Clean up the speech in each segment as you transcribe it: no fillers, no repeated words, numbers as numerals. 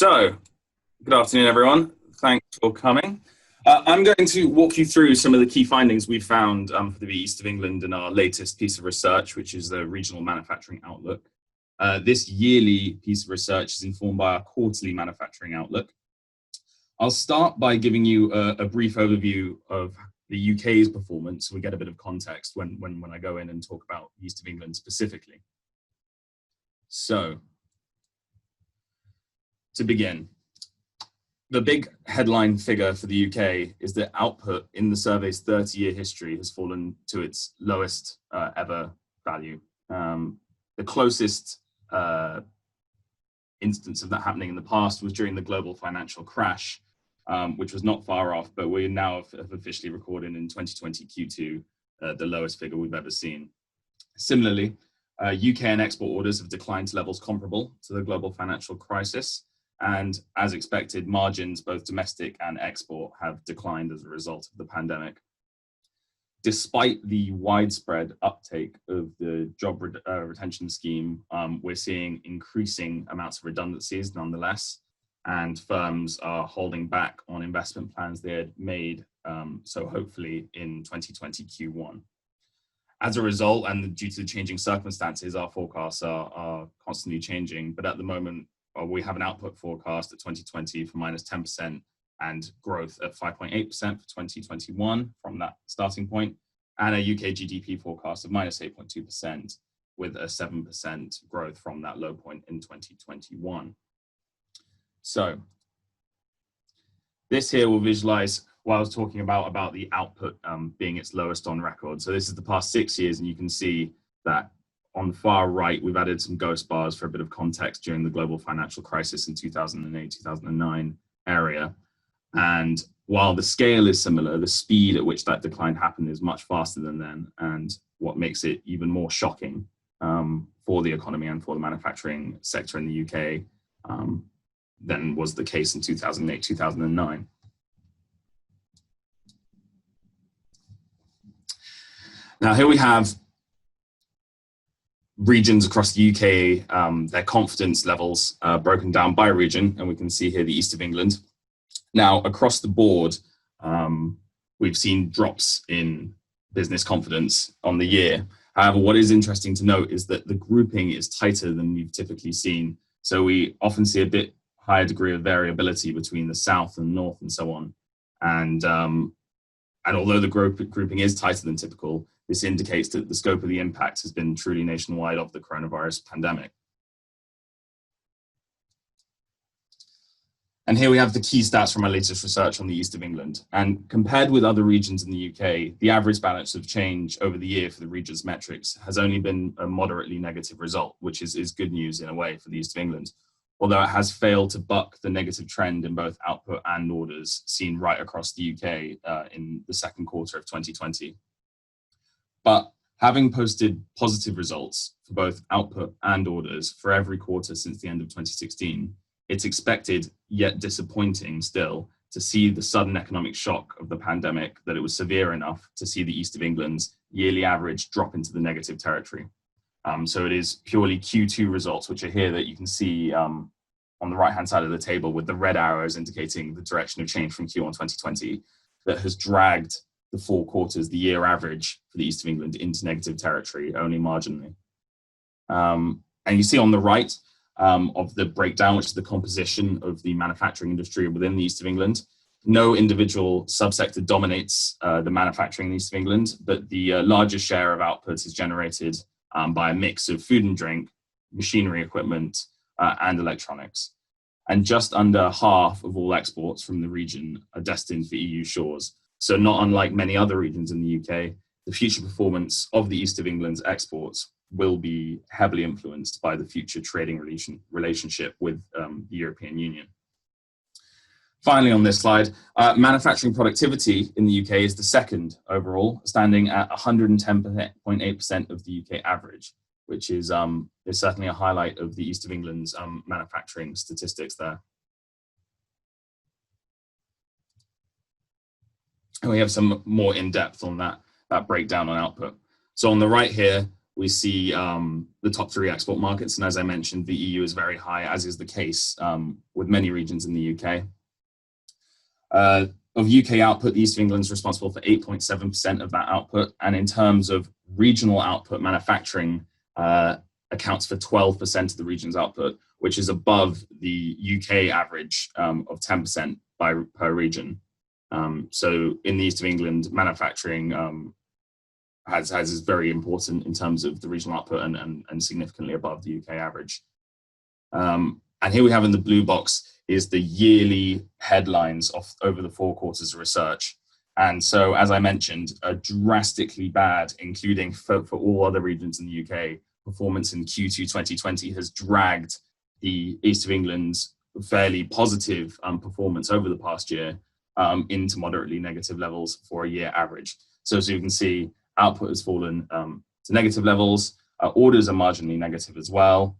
So, good afternoon, everyone. Thanks for coming. I'm going to walk you through some of the key findings we found for the East of England in our latest piece of research, which is the Regional Manufacturing Outlook. This yearly piece of research is informed by our quarterly manufacturing outlook. I'll start by giving you a brief overview of the UK's performance, so we get a bit of context when I go in and talk about the East of England specifically. So, to begin, the big headline figure for the UK is that output in the survey's 30-year history has fallen to its lowest ever value. The closest instance of that happening in the past was during the global financial crash, which was not far off, but we now have officially recorded in 2020 Q2 the lowest figure we've ever seen. Similarly, UK and export orders have declined to levels comparable to the global financial crisis. And as expected, margins, both domestic and export, have declined as a result of the pandemic. Despite the widespread uptake of the job retention scheme, we're seeing increasing amounts of redundancies nonetheless, and firms are holding back on investment plans they had made, so hopefully in 2020 Q1. As a result, and due to the changing circumstances, our forecasts are constantly changing, but at the moment, we have an output forecast at 2020 for minus 10% and growth at 5.8% for 2021 from that starting point, and a UK GDP forecast of minus 8.2% with a 7% growth from that low point in 2021. So this here will visualize what I was talking about the output being its lowest on record. So this is the past 6 years, and you can see that on the far right, we've added some ghost bars for a bit of context during the global financial crisis in 2008, 2009 area. And while the scale is similar, the speed at which that decline happened is much faster than then. And what makes it even more shocking for the economy and for the manufacturing sector in the UK than was the case in 2008, 2009. Now here we have regions across the UK, their confidence levels broken down by region, and we can see here the East of England. Now, across the board, we've seen drops in business confidence on the year. However, what is interesting to note is that the grouping is tighter than we've typically seen. So we often see a bit higher degree of variability between the south and north and so on. And although the grouping is tighter than typical, this indicates that the scope of the impact has been truly nationwide of the coronavirus pandemic. And here we have the key stats from our latest research on the East of England. And compared with other regions in the UK, the average balance of change over the year for the region's metrics has only been a moderately negative result, which is good news in a way for the East of England, although it has failed to buck the negative trend in both output and orders seen right across the UK in the second quarter of 2020. But having posted positive results for both output and orders for every quarter since the end of 2016, it's expected, yet disappointing still, to see the sudden economic shock of the pandemic that it was severe enough to see the East of England's yearly average drop into the negative territory. So it is purely Q2 results, which are here that you can see on the right-hand side of the table with the red arrows indicating the direction of change from Q1 2020 that has dragged the 4 quarters, the year average for the East of England into negative territory, only marginally. And you see on the right of the breakdown, which is the composition of the manufacturing industry within the East of England. No individual subsector dominates the manufacturing in the East of England, but the largest share of output is generated by a mix of food and drink, machinery equipment, and electronics. And just under half of all exports from the region are destined for EU shores. So not unlike many other regions in the UK, the future performance of the East of England's exports will be heavily influenced by the future trading relationship with the European Union. Finally, on this slide, manufacturing productivity in the UK is the second overall, standing at 110.8% of the UK average, which is certainly a highlight of the East of England's manufacturing statistics there. And we have some more in-depth on that breakdown on output. So on the right here, we see the top 3 export markets. And as I mentioned, the EU is very high, as is the case with many regions in the UK. Of UK output, the East of England is responsible for 8.7% of that output. And in terms of regional output, manufacturing accounts for 12% of the region's output, which is above the UK average of 10% per region. So in the East of England, manufacturing is very important in terms of the regional output and significantly above the UK average. And here we have in the blue box is the yearly headlines over the 4 quarters of research. And so, as I mentioned, a drastically bad, including for all other regions in the UK, performance in Q2 2020 has dragged the East of England's fairly positive performance over the past year into moderately negative levels for a year average. So as you can see, output has fallen to negative levels. Orders are marginally negative as well.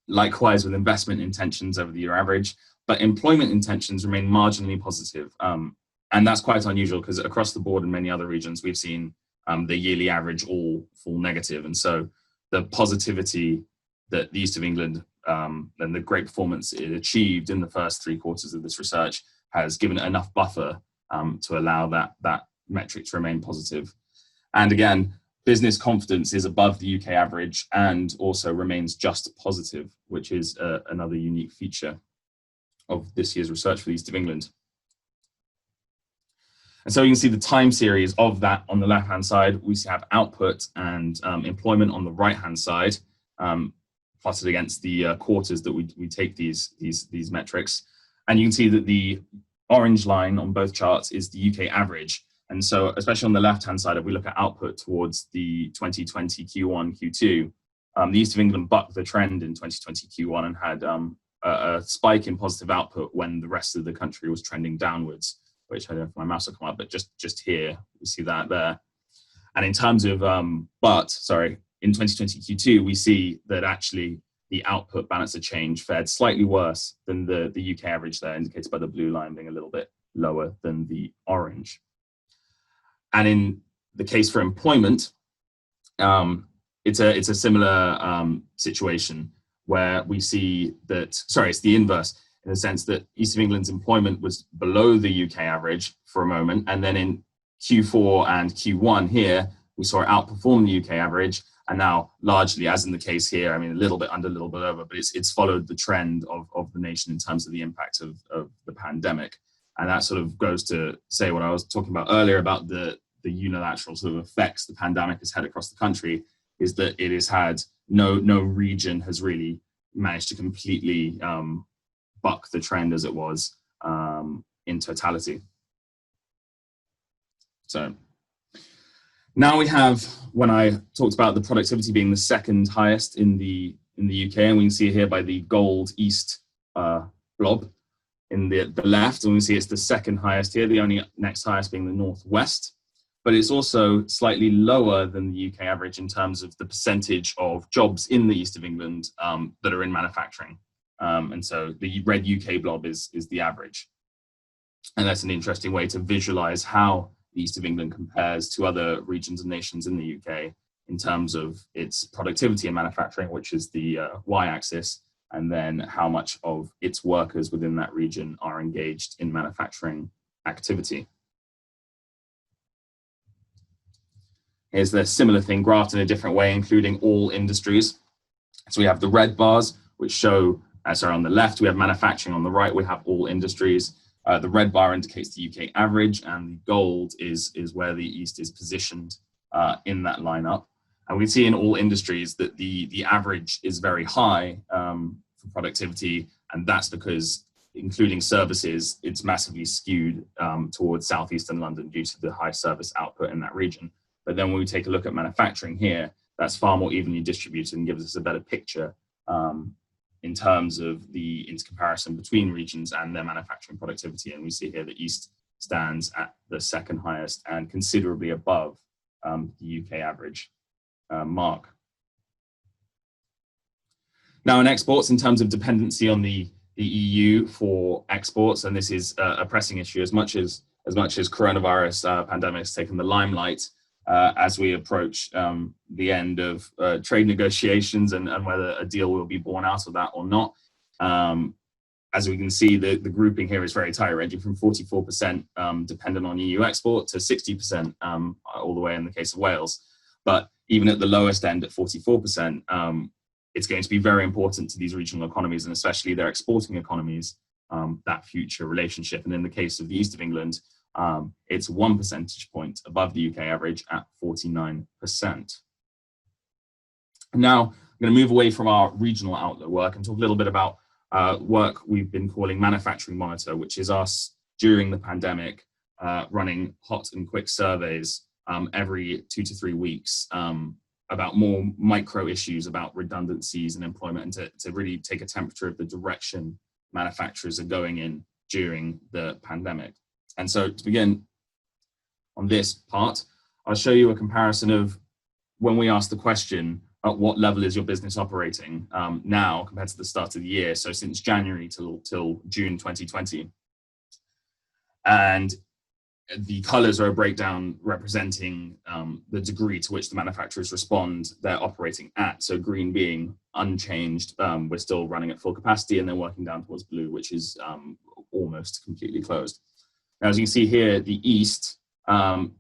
Likewise with investment intentions over the year average, but employment intentions remain marginally positive. And that's quite unusual because across the board in many other regions, we've seen the yearly average all fall negative. And so the positivity that the East of England and the great performance it achieved in the first 3 quarters of this research has given it enough buffer to allow that metric to remain positive. And again, business confidence is above the UK average and also remains just positive, which is another unique feature of this year's research for the East of England. And so you can see the time series of that on the left-hand side. We have output and employment on the right-hand side, plotted against the quarters that we take these metrics. And you can see that the orange line on both charts is the UK average. And so, especially on the left-hand side, if we look at output towards the 2020 Q1, Q2, the East of England bucked the trend in 2020 Q1 and had a spike in positive output when the rest of the country was trending downwards, which I don't know if my mouse will come up, but just here, we see that there. And in terms of, in 2020 Q2, we see that actually the output balance of change fared slightly worse than the UK average there, indicated by the blue line being a little bit lower than the orange. And in the case for employment, it's a similar situation where we see that, it's the inverse in the sense that East of England's employment was below the UK average for a moment. And then in Q4 and Q1 here, we saw it outperform the UK average. And now largely, as in the case here, I mean, a little bit under, a little bit over, but it's followed the trend of the nation in terms of the impact of the pandemic. And that sort of goes to say what I was talking about earlier about the unilateral sort of effects the pandemic has had across the country, is that it has had no region has really managed to completely buck the trend as it was in totality. So now we have, when I talked about the productivity being the second highest in the UK, and we can see here by the gold east blob in the left, and we can see it's the second highest here, the only next highest being the northwest. But it's also slightly lower than the UK average in terms of the percentage of jobs in the East of England that are in manufacturing. And so the red UK blob is the average. And that's an interesting way to visualize how the East of England compares to other regions and nations in the UK in terms of its productivity in manufacturing, which is the y-axis, and then how much of its workers within that region are engaged in manufacturing activity. Here's the similar thing graphed in a different way, including all industries. So we have the red bars, which show, on the left, we have manufacturing. On the right, we have all industries. The red bar indicates the UK average, and the gold is where the East is positioned in that lineup. And we see in all industries that the average is very high for productivity, and that's because, including services, it's massively skewed towards southeastern London due to the high service output in that region. But then when we take a look at manufacturing here, that's far more evenly distributed and gives us a better picture in terms of the comparison between regions and their manufacturing productivity. And we see here the East stands at the second highest and considerably above the UK average mark. Now in exports, in terms of dependency on the EU for exports, and this is a pressing issue as much as coronavirus pandemic has taken the limelight, as we approach the end of trade negotiations and whether a deal will be born out of that or not. As we can see, the grouping here is very tight, ranging from 44% dependent on EU export to 60% all the way in the case of Wales. But even at the lowest end at 44%, it's going to be very important to these regional economies, and especially their exporting economies, that future relationship. And in the case of the East of England, it's 1 percentage point above the UK average at 49%. Now, I'm going to move away from our regional outlook work and talk a little bit about work we've been calling Manufacturing Monitor, which is us during the pandemic running hot and quick surveys every 2 to 3 weeks about more micro issues about redundancies and employment, and to really take a temperature of the direction manufacturers are going in during the pandemic. And so to begin on this part, I'll show you a comparison of when we asked the question, at what level is your business operating now compared to the start of the year, so since January till June 2020. And the colors are a breakdown representing the degree to which the manufacturers respond they're operating at. So green being unchanged, we're still running at full capacity, and then working down towards blue, which is almost completely closed. Now, as you can see here, the East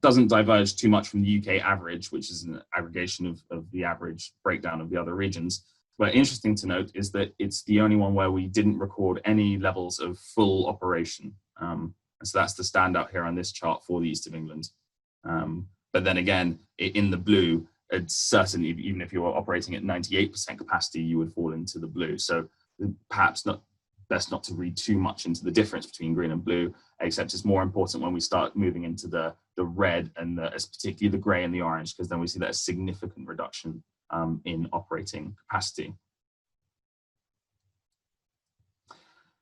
doesn't diverge too much from the UK average, which is an aggregation of the average breakdown of the other regions. But interesting to note is that it's the only one where we didn't record any levels of full operation. So that's the standout here on this chart for the East of England. But then again, in the blue, it's certainly, even if you were operating at 98% capacity, you would fall into the blue. So perhaps best not to read too much into the difference between green and blue, except it's more important when we start moving into the red and particularly the grey and the orange, because then we see that a significant reduction in operating capacity.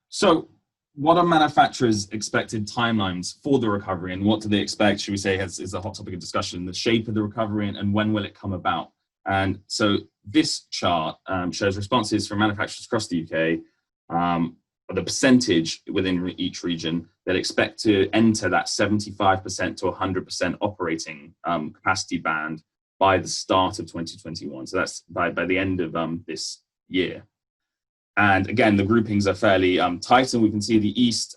So what are manufacturers' expected timelines for the recovery, and what do they expect, should we say, is a hot topic of discussion, the shape of the recovery and when will it come about? And so this chart shows responses from manufacturers across the UK, the percentage within each region that expect to enter that 75% to 100% operating capacity band by the start of 2021. So that's by the end of this year. And again, the groupings are fairly tight, and we can see the East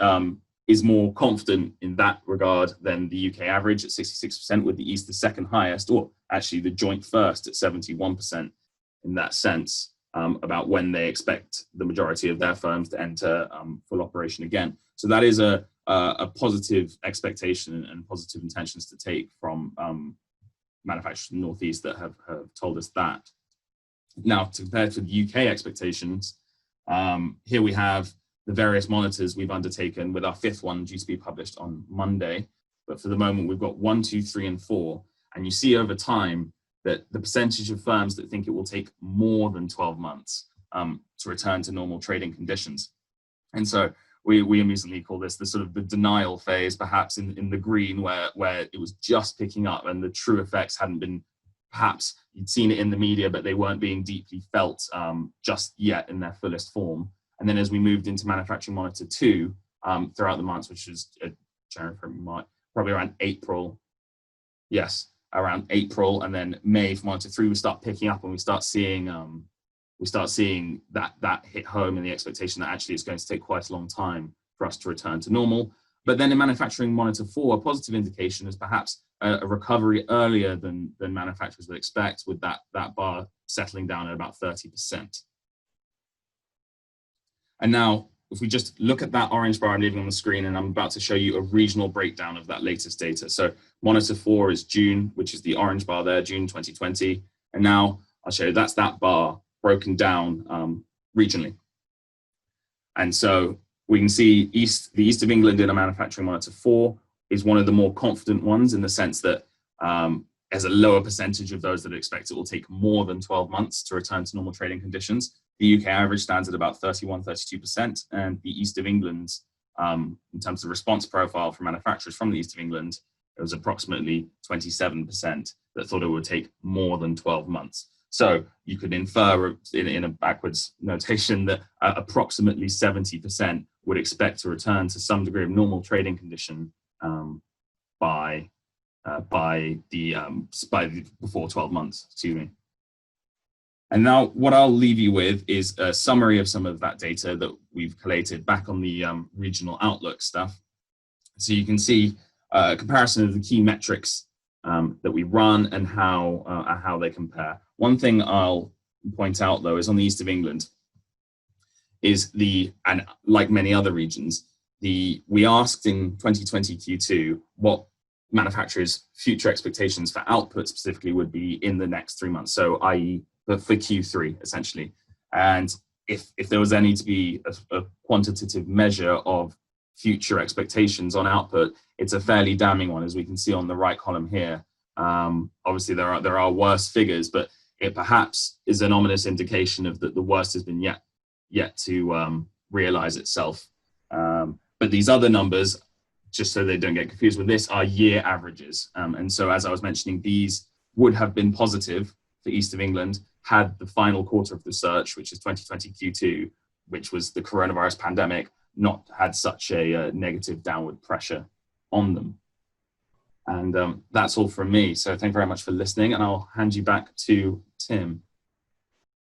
is more confident in that regard than the UK average at 66%, with the East the second highest, or actually the joint first at 71% in that sense, about when they expect the majority of their firms to enter full operation again. So that is a positive expectation and positive intentions to take from manufacturers in the Northeast that have told us that. Now, compared to the UK expectations, here we have the various monitors we've undertaken, with our 5th one due to be published on Monday. But for the moment, we've got 1, 2, 3, and 4. And you see over time that the percentage of firms that think it will take more than 12 months to return to normal trading conditions. And so we amusingly call this the sort of the denial phase, perhaps in the green, where it was just picking up and the true effects hadn't been, perhaps you'd seen it in the media, but they weren't being deeply felt just yet in their fullest form. And then as we moved into Manufacturing Monitor 2 throughout the months, which was January, February, March, probably around April, yes, around April, and then May for Monitor 3, we start picking up and we start seeing that hit home, and the expectation that actually it's going to take quite a long time for us to return to normal. But then in Manufacturing Monitor 4, a positive indication is perhaps a recovery earlier than manufacturers would expect, with that bar settling down at about 30%. And now, if we just look at that orange bar I'm leaving on the screen, and I'm about to show you a regional breakdown of that latest data. So Monitor 4 is June, which is the orange bar there, June 2020. And now I'll show you that's that bar broken down regionally. And so we can see the East of England in a Manufacturing Monitor 4 is one of the more confident ones, in the sense that there's a lower percentage of those that expect it will take more than 12 months to return to normal trading conditions. The UK average stands at about 32%, and the East of England, in terms of response profile for manufacturers from the East of England, it was approximately 27% that thought it would take more than 12 months. So you could infer in a backwards notation that approximately 70% would expect to return to some degree of normal trading condition by before 12 months, excuse me. And now what I'll leave you with is a summary of some of that data that we've collated back on the regional outlook stuff. So you can see a comparison of the key metrics that we run and how they compare. One thing I'll point out though is on the East of England and like many other regions, we asked in 2020 Q2 what manufacturers' future expectations for output specifically would be in the next 3 months. So i.e. for Q3 essentially. And if there was any to be a quantitative measure of future expectations on output, it's a fairly damning one, as we can see on the right column here. Obviously there are worse figures, but it perhaps is an ominous indication of that the worst has been yet to realize itself. But these other numbers, just so they don't get confused with this, are year averages. And so as I was mentioning, these would have been positive for East of England had the final quarter of the search, which is 2020 Q2, which was the coronavirus pandemic, not had such a negative downward pressure on them. And that's all from me. So thank you very much for listening, and I'll hand you back to Tim.